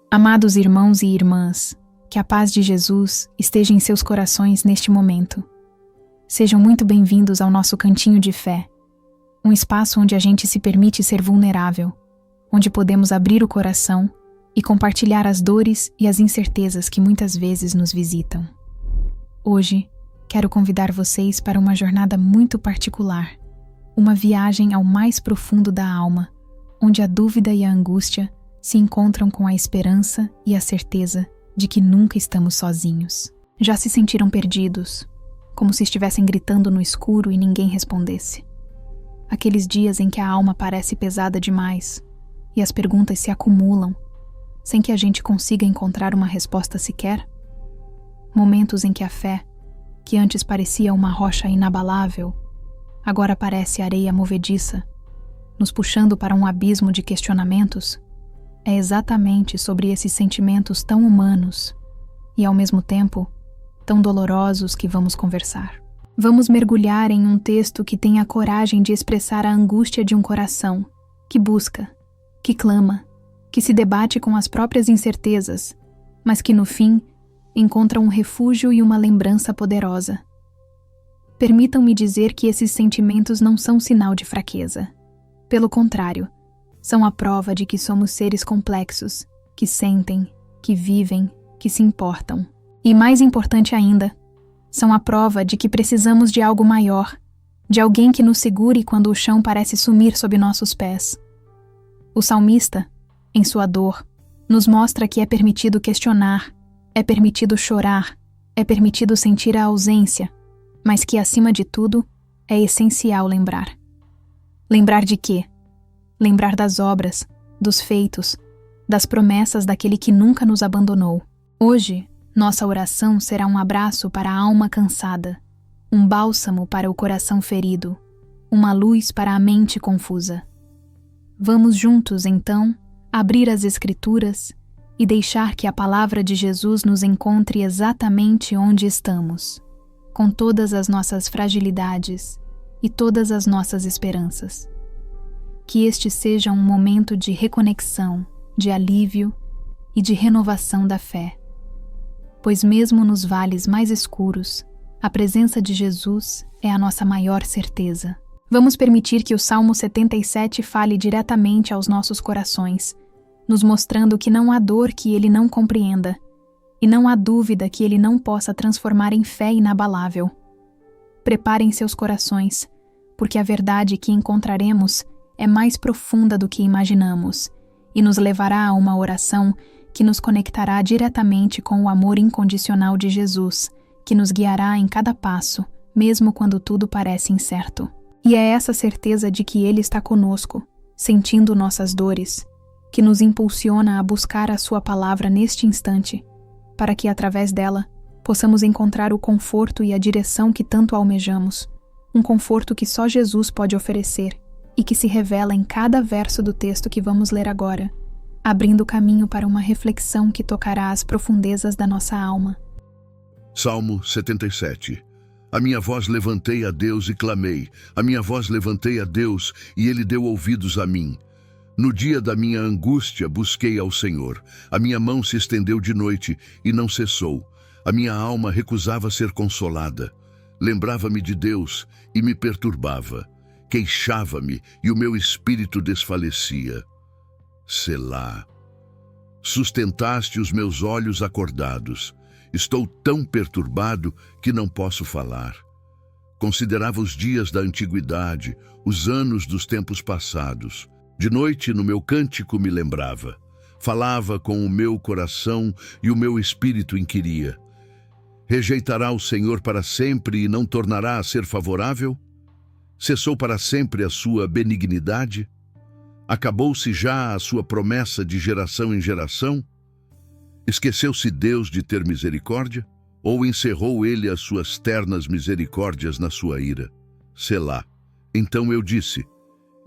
Amados irmãos e irmãs, que a paz de Jesus esteja em seus corações neste momento. Sejam muito bem-vindos ao nosso Cantinho de Fé, um espaço onde a gente se permite ser vulnerável, onde podemos abrir o coração e compartilhar as dores e as incertezas que muitas vezes nos visitam. Hoje, quero convidar vocês para uma jornada muito particular, uma viagem ao mais profundo da alma, onde a dúvida e a angústia se encontram com a esperança e a certeza de que nunca estamos sozinhos. Já se sentiram perdidos, como se estivessem gritando no escuro e ninguém respondesse? Aqueles dias em que a alma parece pesada demais e as perguntas se acumulam, sem que a gente consiga encontrar uma resposta sequer? Momentos em que a fé, que antes parecia uma rocha inabalável, agora parece areia movediça, nos puxando para um abismo de questionamentos? É exatamente sobre esses sentimentos tão humanos e, ao mesmo tempo, tão dolorosos que vamos conversar. Vamos mergulhar em um texto que tem a coragem de expressar a angústia de um coração que busca, que clama, que se debate com as próprias incertezas, mas que, no fim, encontra um refúgio e uma lembrança poderosa. Permitam-me dizer que esses sentimentos não são sinal de fraqueza. Pelo contrário, são a prova de que somos seres complexos, que sentem, que vivem, que se importam. E mais importante ainda, são a prova de que precisamos de algo maior, de alguém que nos segure quando o chão parece sumir sob nossos pés. O salmista, em sua dor, nos mostra que é permitido questionar, é permitido chorar, é permitido sentir a ausência, mas que, acima de tudo, é essencial lembrar. Lembrar de quê? Lembrar das obras, dos feitos, das promessas daquele que nunca nos abandonou. Hoje, nossa oração será um abraço para a alma cansada, um bálsamo para o coração ferido, uma luz para a mente confusa. Vamos juntos, então, abrir as Escrituras e deixar que a palavra de Jesus nos encontre exatamente onde estamos, com todas as nossas fragilidades e todas as nossas esperanças. Que este seja um momento de reconexão, de alívio e de renovação da fé. Pois mesmo nos vales mais escuros, a presença de Jesus é a nossa maior certeza. Vamos permitir que o Salmo 77 fale diretamente aos nossos corações, nos mostrando que não há dor que ele não compreenda, e não há dúvida que ele não possa transformar em fé inabalável. Preparem seus corações, porque a verdade que encontraremos é mais profunda do que imaginamos e nos levará a uma oração que nos conectará diretamente com o amor incondicional de Jesus, que nos guiará em cada passo, mesmo quando tudo parece incerto. E é essa certeza de que Ele está conosco, sentindo nossas dores, que nos impulsiona a buscar a Sua palavra neste instante, para que, através dela, possamos encontrar o conforto e a direção que tanto almejamos, um conforto que só Jesus pode oferecer e que se revela em cada verso do texto que vamos ler agora, abrindo caminho para uma reflexão que tocará as profundezas da nossa alma. Salmo 77. A minha voz levantei a Deus e clamei, a minha voz levantei a Deus e Ele deu ouvidos a mim. No dia da minha angústia busquei ao Senhor, a minha mão se estendeu de noite e não cessou, a minha alma recusava ser consolada. Lembrava-me de Deus e me perturbava. Queixava-me e o meu espírito desfalecia. Selá. Sustentaste os meus olhos acordados. Estou tão perturbado que não posso falar. Considerava os dias da antiguidade, os anos dos tempos passados. De noite no meu cântico me lembrava. Falava com o meu coração e o meu espírito inquiria. Rejeitará o Senhor para sempre e não tornará a ser favorável? Cessou para sempre a sua benignidade? Acabou-se já a sua promessa de geração em geração? Esqueceu-se Deus de ter misericórdia? Ou encerrou ele as suas ternas misericórdias na sua ira? Selá. Então eu disse,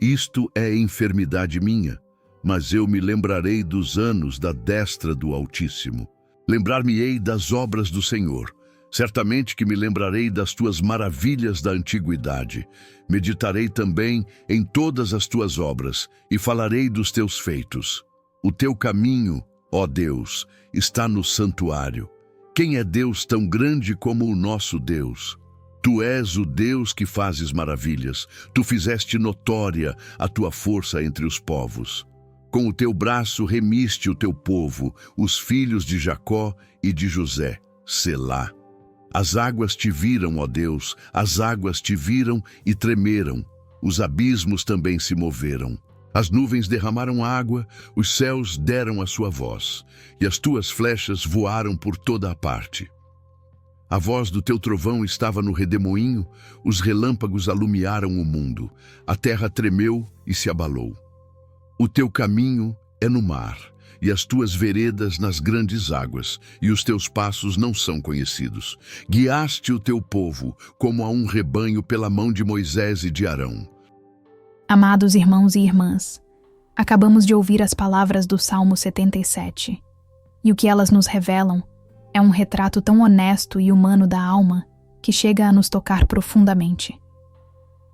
isto é enfermidade minha, mas eu me lembrarei dos anos da destra do Altíssimo. Lembrar-me-ei das obras do Senhor. Certamente que me lembrarei das tuas maravilhas da antiguidade. Meditarei também em todas as tuas obras e falarei dos teus feitos. O teu caminho, ó Deus, está no santuário. Quem é Deus tão grande como o nosso Deus? Tu és o Deus que fazes maravilhas. Tu fizeste notória a tua força entre os povos. Com o teu braço remiste o teu povo, os filhos de Jacó e de José. Selá. As águas te viram, ó Deus, as águas te viram e tremeram. Os abismos também se moveram. As nuvens derramaram água, os céus deram a sua voz, e as tuas flechas voaram por toda a parte. A voz do teu trovão estava no redemoinho, os relâmpagos alumiaram o mundo, a terra tremeu e se abalou. O teu caminho é no mar, e as tuas veredas nas grandes águas, e os teus passos não são conhecidos. Guiaste o teu povo, como a um rebanho pela mão de Moisés e de Arão. Amados irmãos e irmãs, acabamos de ouvir as palavras do Salmo 77, e o que elas nos revelam é um retrato tão honesto e humano da alma que chega a nos tocar profundamente.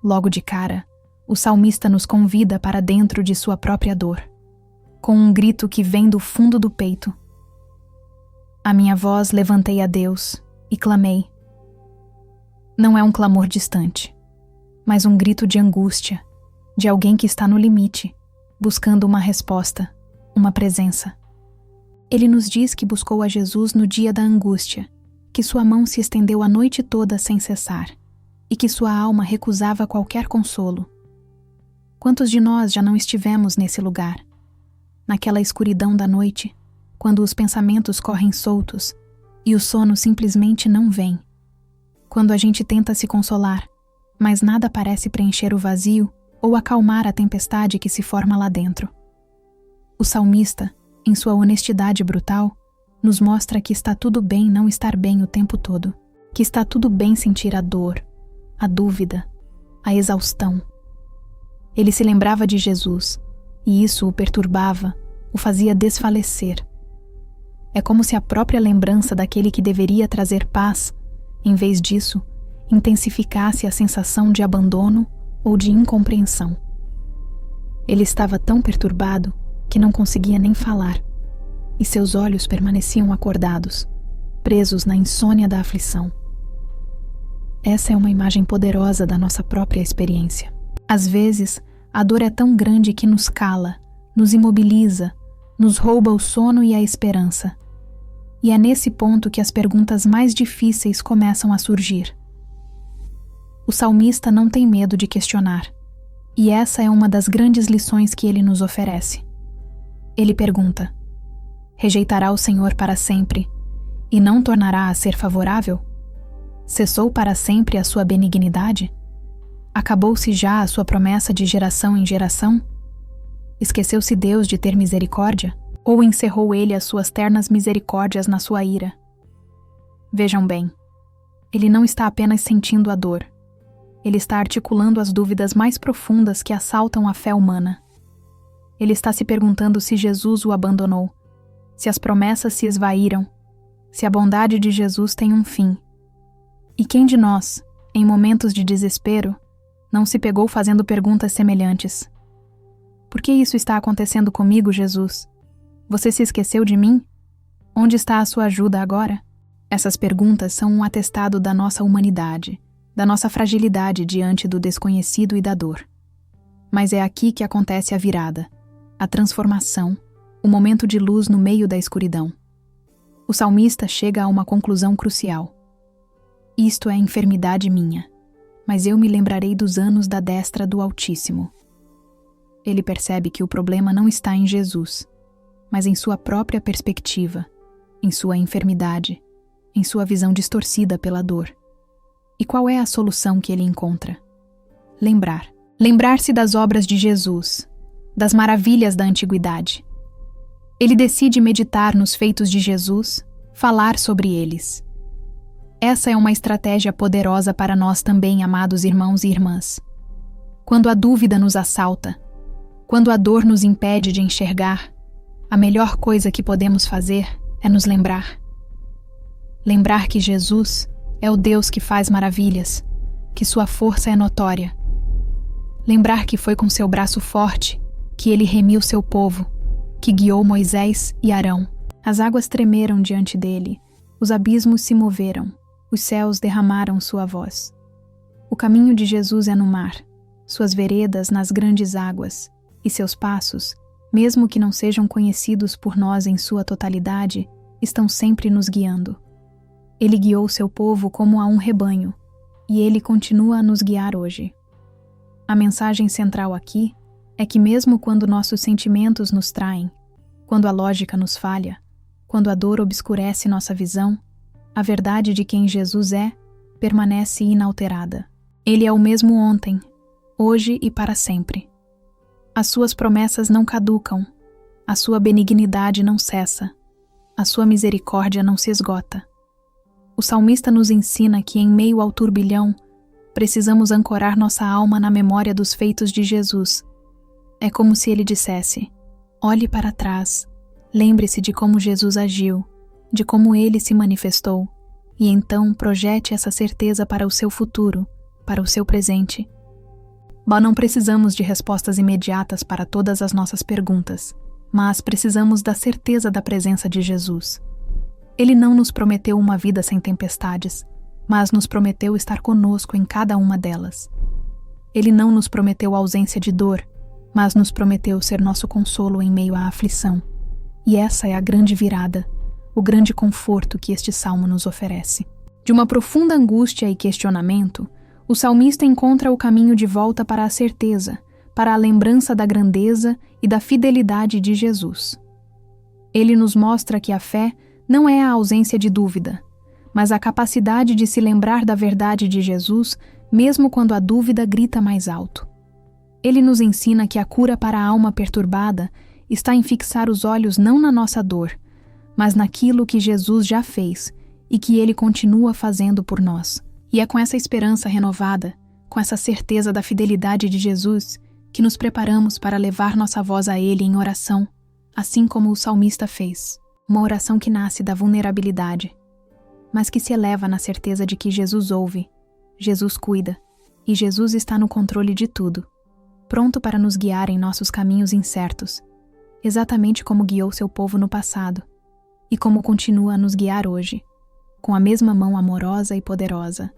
Logo de cara, o salmista nos convida para dentro de sua própria dor, com um grito que vem do fundo do peito. A minha voz levantei a Deus e clamei. Não é um clamor distante, mas um grito de angústia, de alguém que está no limite, buscando uma resposta, uma presença. Ele nos diz que buscou a Jesus no dia da angústia, que sua mão se estendeu a noite toda sem cessar, e que sua alma recusava qualquer consolo. Quantos de nós já não estivemos nesse lugar? Naquela escuridão da noite, quando os pensamentos correm soltos e o sono simplesmente não vem. Quando a gente tenta se consolar, mas nada parece preencher o vazio ou acalmar a tempestade que se forma lá dentro. O salmista, em sua honestidade brutal, nos mostra que está tudo bem não estar bem o tempo todo, que está tudo bem sentir a dor, a dúvida, a exaustão. Ele se lembrava de Jesus, e isso o perturbava, o fazia desfalecer. É como se a própria lembrança daquele que deveria trazer paz, em vez disso, intensificasse a sensação de abandono ou de incompreensão. Ele estava tão perturbado que não conseguia nem falar, e seus olhos permaneciam acordados, presos na insônia da aflição. Essa é uma imagem poderosa da nossa própria experiência. Às vezes, a dor é tão grande que nos cala, nos imobiliza, nos rouba o sono e a esperança. E é nesse ponto que as perguntas mais difíceis começam a surgir. O salmista não tem medo de questionar, e essa é uma das grandes lições que ele nos oferece. Ele pergunta: rejeitará o Senhor para sempre, e não tornará a ser favorável? Cessou para sempre a sua benignidade? Acabou-se já a sua promessa de geração em geração? Esqueceu-se Deus de ter misericórdia? Ou encerrou ele as suas ternas misericórdias na sua ira? Vejam bem, ele não está apenas sentindo a dor. Ele está articulando as dúvidas mais profundas que assaltam a fé humana. Ele está se perguntando se Jesus o abandonou, se as promessas se esvaíram, se a bondade de Jesus tem um fim. E quem de nós, em momentos de desespero, não se pegou fazendo perguntas semelhantes? Por que isso está acontecendo comigo, Jesus? Você se esqueceu de mim? Onde está a sua ajuda agora? Essas perguntas são um atestado da nossa humanidade, da nossa fragilidade diante do desconhecido e da dor. Mas é aqui que acontece a virada, a transformação, o momento de luz no meio da escuridão. O salmista chega a uma conclusão crucial. Isto é enfermidade minha, mas eu me lembrarei dos anos da destra do Altíssimo. Ele percebe que o problema não está em Jesus, mas em sua própria perspectiva, em sua enfermidade, em sua visão distorcida pela dor. E qual é a solução que ele encontra? Lembrar. Lembrar-se das obras de Jesus, das maravilhas da antiguidade. Ele decide meditar nos feitos de Jesus, falar sobre eles. Essa é uma estratégia poderosa para nós também, amados irmãos e irmãs. Quando a dúvida nos assalta, quando a dor nos impede de enxergar, a melhor coisa que podemos fazer é nos lembrar. Lembrar que Jesus é o Deus que faz maravilhas, que sua força é notória. Lembrar que foi com seu braço forte que ele remiu seu povo, que guiou Moisés e Arão. As águas tremeram diante dele, os abismos se moveram, os céus derramaram sua voz. O caminho de Jesus é no mar, suas veredas nas grandes águas, e seus passos, mesmo que não sejam conhecidos por nós em sua totalidade, estão sempre nos guiando. Ele guiou seu povo como a um rebanho, e ele continua a nos guiar hoje. A mensagem central aqui é que mesmo quando nossos sentimentos nos traem, quando a lógica nos falha, quando a dor obscurece nossa visão, a verdade de quem Jesus é permanece inalterada. Ele é o mesmo ontem, hoje e para sempre. As suas promessas não caducam, a sua benignidade não cessa, a sua misericórdia não se esgota. O salmista nos ensina que em meio ao turbilhão, precisamos ancorar nossa alma na memória dos feitos de Jesus. É como se ele dissesse: olhe para trás, lembre-se de como Jesus agiu, de como ele se manifestou, e então projete essa certeza para o seu futuro, para o seu presente. Não precisamos de respostas imediatas para todas as nossas perguntas, mas precisamos da certeza da presença de Jesus. Ele não nos prometeu uma vida sem tempestades, mas nos prometeu estar conosco em cada uma delas. Ele não nos prometeu ausência de dor, mas nos prometeu ser nosso consolo em meio à aflição. E essa é a grande virada, o grande conforto que este salmo nos oferece. De uma profunda angústia e questionamento, o salmista encontra o caminho de volta para a certeza, para a lembrança da grandeza e da fidelidade de Jesus. Ele nos mostra que a fé não é a ausência de dúvida, mas a capacidade de se lembrar da verdade de Jesus, mesmo quando a dúvida grita mais alto. Ele nos ensina que a cura para a alma perturbada está em fixar os olhos não na nossa dor, mas naquilo que Jesus já fez e que ele continua fazendo por nós. E é com essa esperança renovada, com essa certeza da fidelidade de Jesus, que nos preparamos para levar nossa voz a Ele em oração, assim como o salmista fez. Uma oração que nasce da vulnerabilidade, mas que se eleva na certeza de que Jesus ouve, Jesus cuida, e Jesus está no controle de tudo, pronto para nos guiar em nossos caminhos incertos, exatamente como guiou seu povo no passado, e como continua a nos guiar hoje, com a mesma mão amorosa e poderosa,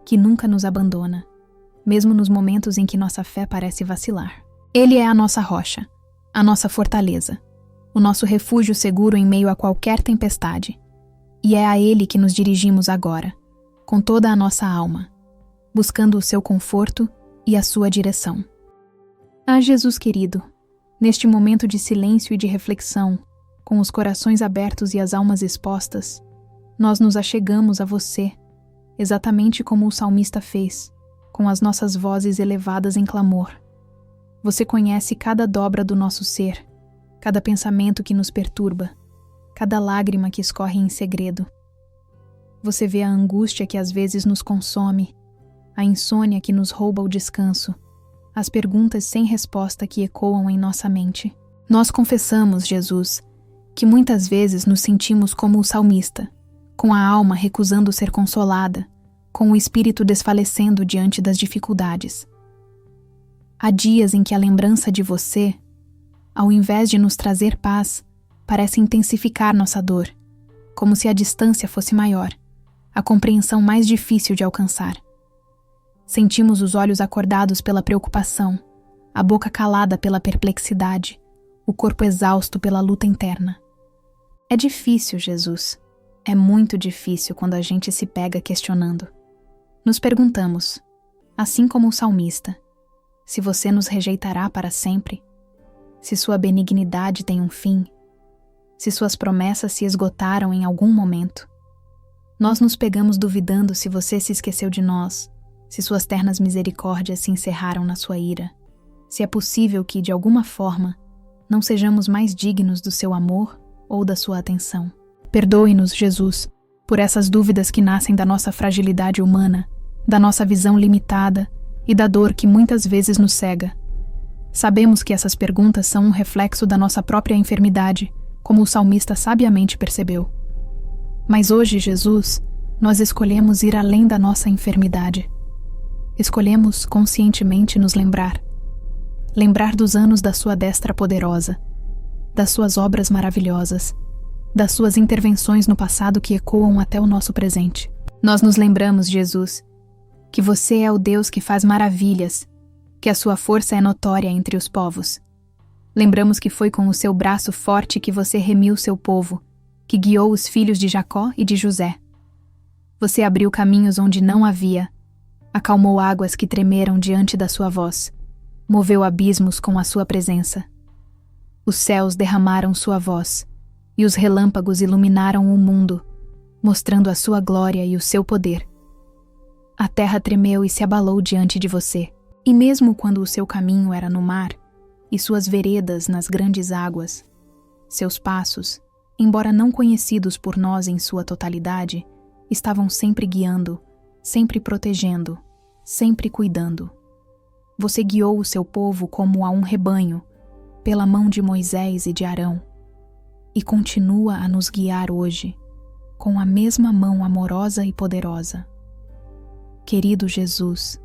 que nunca nos abandona, mesmo nos momentos em que nossa fé parece vacilar. Ele é a nossa rocha, a nossa fortaleza, o nosso refúgio seguro em meio a qualquer tempestade. E é a Ele que nos dirigimos agora, com toda a nossa alma, buscando o seu conforto e a sua direção. Ah, Jesus querido, neste momento de silêncio e de reflexão, com os corações abertos e as almas expostas, nós nos achegamos a você, exatamente como o salmista fez, com as nossas vozes elevadas em clamor. Você conhece cada dobra do nosso ser, cada pensamento que nos perturba, cada lágrima que escorre em segredo. Você vê a angústia que às vezes nos consome, a insônia que nos rouba o descanso, as perguntas sem resposta que ecoam em nossa mente. Nós confessamos, Jesus, que muitas vezes nos sentimos como o salmista, com a alma recusando ser consolada, com o espírito desfalecendo diante das dificuldades. Há dias em que a lembrança de você, ao invés de nos trazer paz, parece intensificar nossa dor, como se a distância fosse maior, a compreensão mais difícil de alcançar. Sentimos os olhos acordados pela preocupação, a boca calada pela perplexidade, o corpo exausto pela luta interna. É difícil, Jesus. É muito difícil quando a gente se pega questionando. Nos perguntamos, assim como o salmista, se você nos rejeitará para sempre, se sua benignidade tem um fim, se suas promessas se esgotaram em algum momento. Nós nos pegamos duvidando se você se esqueceu de nós, se suas ternas misericórdias se encerraram na sua ira, se é possível que, de alguma forma, não sejamos mais dignos do seu amor ou da sua atenção. Perdoe-nos, Jesus, por essas dúvidas que nascem da nossa fragilidade humana, da nossa visão limitada e da dor que muitas vezes nos cega. Sabemos que essas perguntas são um reflexo da nossa própria enfermidade, como o salmista sabiamente percebeu. Mas hoje, Jesus, nós escolhemos ir além da nossa enfermidade. Escolhemos conscientemente nos lembrar dos anos da sua destra poderosa, das suas obras maravilhosas, das suas intervenções no passado que ecoam até o nosso presente. Nós nos lembramos, Jesus, que você é o Deus que faz maravilhas, que a sua força é notória entre os povos. Lembramos que foi com o seu braço forte que você remiu seu povo, que guiou os filhos de Jacó e de José. Você abriu caminhos onde não havia, acalmou águas que tremeram diante da sua voz, moveu abismos com a sua presença. Os céus derramaram sua voz, e os relâmpagos iluminaram o mundo, mostrando a sua glória e o seu poder. A terra tremeu e se abalou diante de você, e mesmo quando o seu caminho era no mar, e suas veredas nas grandes águas, seus passos, embora não conhecidos por nós em sua totalidade, estavam sempre guiando, sempre protegendo, sempre cuidando. Você guiou o seu povo como a um rebanho, pela mão de Moisés e de Arão, e continua a nos guiar hoje, com a mesma mão amorosa e poderosa. Querido Jesus,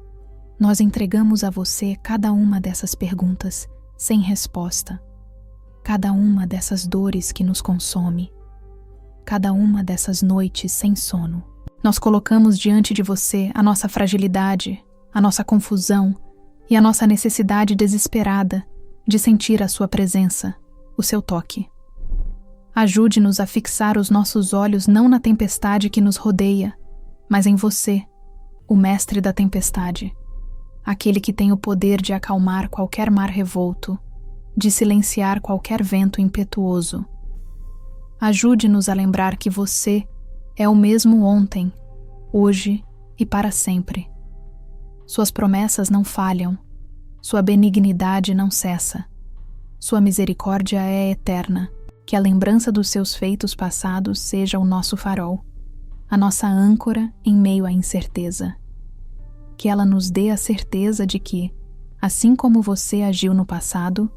nós entregamos a você cada uma dessas perguntas sem resposta, cada uma dessas dores que nos consome, cada uma dessas noites sem sono. Nós colocamos diante de você a nossa fragilidade, a nossa confusão e a nossa necessidade desesperada de sentir a sua presença, o seu toque. Ajude-nos a fixar os nossos olhos não na tempestade que nos rodeia, mas em você, o mestre da tempestade, aquele que tem o poder de acalmar qualquer mar revolto, de silenciar qualquer vento impetuoso. Ajude-nos a lembrar que você é o mesmo ontem, hoje e para sempre. Suas promessas não falham, sua benignidade não cessa, sua misericórdia é eterna. Que a lembrança dos seus feitos passados seja o nosso farol, a nossa âncora em meio à incerteza. Que ela nos dê a certeza de que, assim como você agiu no passado,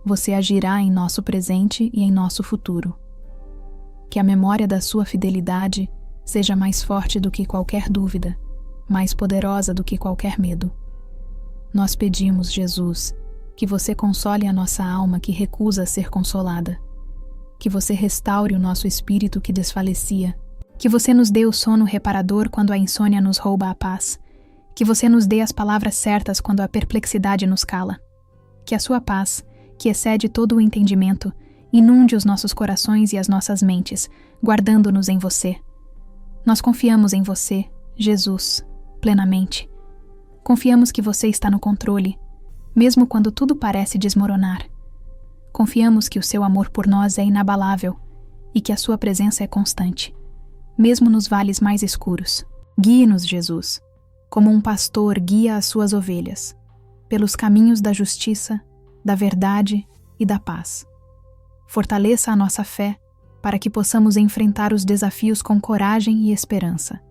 você agirá em nosso presente e em nosso futuro. Que a memória da sua fidelidade seja mais forte do que qualquer dúvida, mais poderosa do que qualquer medo. Nós pedimos, Jesus, que você console a nossa alma que recusa ser consolada, que você restaure o nosso espírito que desfalecia, que você nos dê o sono reparador quando a insônia nos rouba a paz, que você nos dê as palavras certas quando a perplexidade nos cala, que a sua paz, que excede todo o entendimento, inunde os nossos corações e as nossas mentes, guardando-nos em você. Nós confiamos em você, Jesus, plenamente. Confiamos que você está no controle, mesmo quando tudo parece desmoronar. Confiamos que o seu amor por nós é inabalável e que a sua presença é constante, mesmo nos vales mais escuros. Guie-nos, Jesus, como um pastor guia as suas ovelhas, pelos caminhos da justiça, da verdade e da paz. Fortaleça a nossa fé para que possamos enfrentar os desafios com coragem e esperança,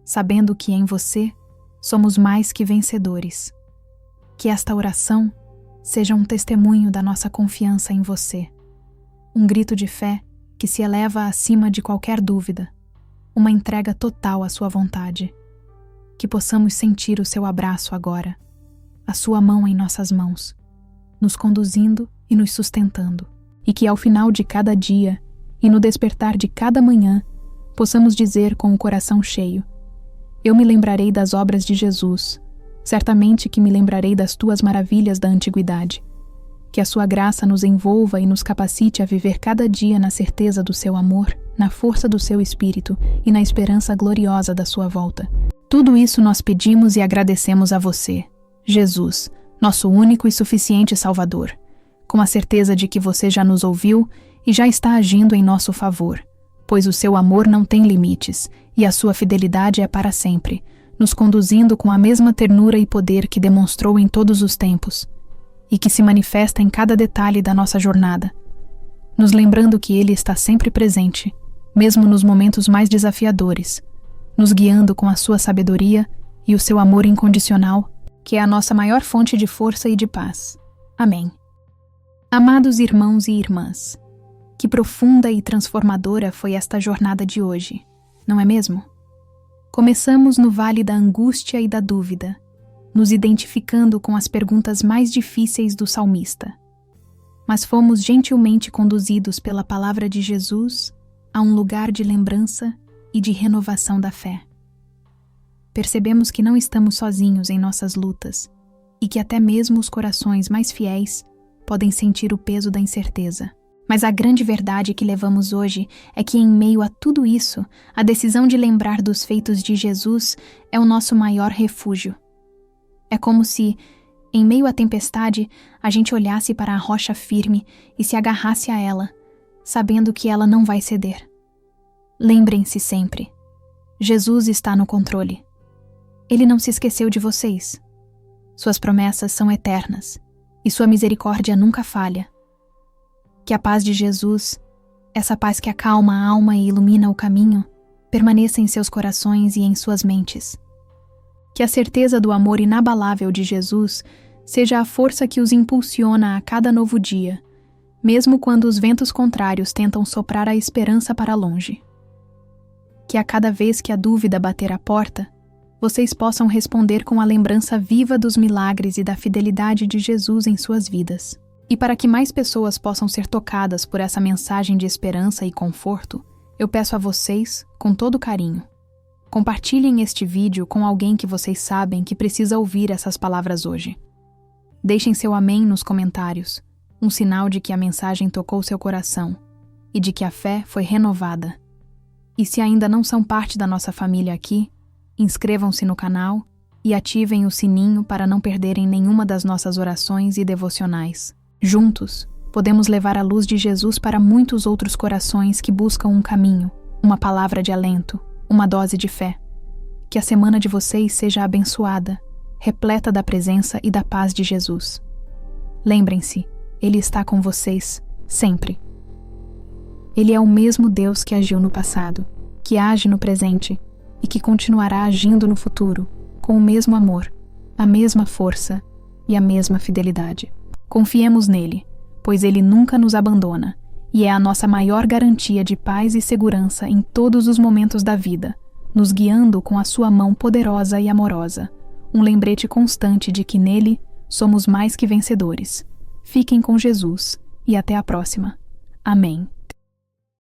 sabendo que em você somos mais que vencedores. Que esta oração seja um testemunho da nossa confiança em você, um grito de fé que se eleva acima de qualquer dúvida, uma entrega total à sua vontade. Que possamos sentir o seu abraço agora, a sua mão em nossas mãos, nos conduzindo e nos sustentando, e que ao final de cada dia e no despertar de cada manhã possamos dizer com o coração cheio: eu me lembrarei das obras de Jesus, certamente que me lembrarei das tuas maravilhas da antiguidade. Que a sua graça nos envolva e nos capacite a viver cada dia na certeza do seu amor, na força do seu espírito e na esperança gloriosa da sua volta. Tudo isso nós pedimos e agradecemos a você, Jesus, nosso único e suficiente Salvador, com a certeza de que você já nos ouviu e já está agindo em nosso favor, pois o seu amor não tem limites e a sua fidelidade é para sempre, nos conduzindo com a mesma ternura e poder que demonstrou em todos os tempos, e que se manifesta em cada detalhe da nossa jornada, nos lembrando que Ele está sempre presente, mesmo nos momentos mais desafiadores, nos guiando com a sua sabedoria e o seu amor incondicional, que é a nossa maior fonte de força e de paz. Amém. Amados irmãos e irmãs, que profunda e transformadora foi esta jornada de hoje, não é mesmo? Começamos no vale da angústia e da dúvida, nos identificando com as perguntas mais difíceis do salmista. mas fomos gentilmente conduzidos pela palavra de Jesus a um lugar de lembrança e de renovação da fé. Percebemos que não estamos sozinhos em nossas lutas e que até mesmo os corações mais fiéis podem sentir o peso da incerteza. Mas a grande verdade que levamos hoje é que, em meio a tudo isso, a decisão de lembrar dos feitos de Jesus é o nosso maior refúgio. É como se, em meio à tempestade, a gente olhasse para a rocha firme e se agarrasse a ela, sabendo que ela não vai ceder. Lembrem-se sempre, Jesus está no controle. Ele não se esqueceu de vocês. Suas promessas são eternas e sua misericórdia nunca falha. Que a paz de Jesus, essa paz que acalma a alma e ilumina o caminho, permaneça em seus corações e em suas mentes. Que a certeza do amor inabalável de Jesus seja a força que os impulsiona a cada novo dia, mesmo quando os ventos contrários tentam soprar a esperança para longe. Que a cada vez que a dúvida bater à porta, vocês possam responder com a lembrança viva dos milagres e da fidelidade de Jesus em suas vidas. E para que mais pessoas possam ser tocadas por essa mensagem de esperança e conforto, eu peço a vocês, com todo carinho, compartilhem este vídeo com alguém que vocês sabem que precisa ouvir essas palavras hoje. Deixem seu amém nos comentários, um sinal de que a mensagem tocou seu coração e de que a fé foi renovada. E se ainda não são parte da nossa família aqui, inscrevam-se no canal e ativem o sininho para não perderem nenhuma das nossas orações e devocionais. Juntos, podemos levar a luz de Jesus para muitos outros corações que buscam um caminho, uma palavra de alento, uma dose de fé. Que a semana de vocês seja abençoada, repleta da presença e da paz de Jesus. Lembrem-se, Ele está com vocês, sempre. Ele é o mesmo Deus que agiu no passado, que age no presente e que continuará agindo no futuro, com o mesmo amor, a mesma força e a mesma fidelidade. Confiemos nele, pois ele nunca nos abandona e é a nossa maior garantia de paz e segurança em todos os momentos da vida, nos guiando com a sua mão poderosa e amorosa, um lembrete constante de que nele somos mais que vencedores. Fiquem com Jesus e até a próxima. Amém.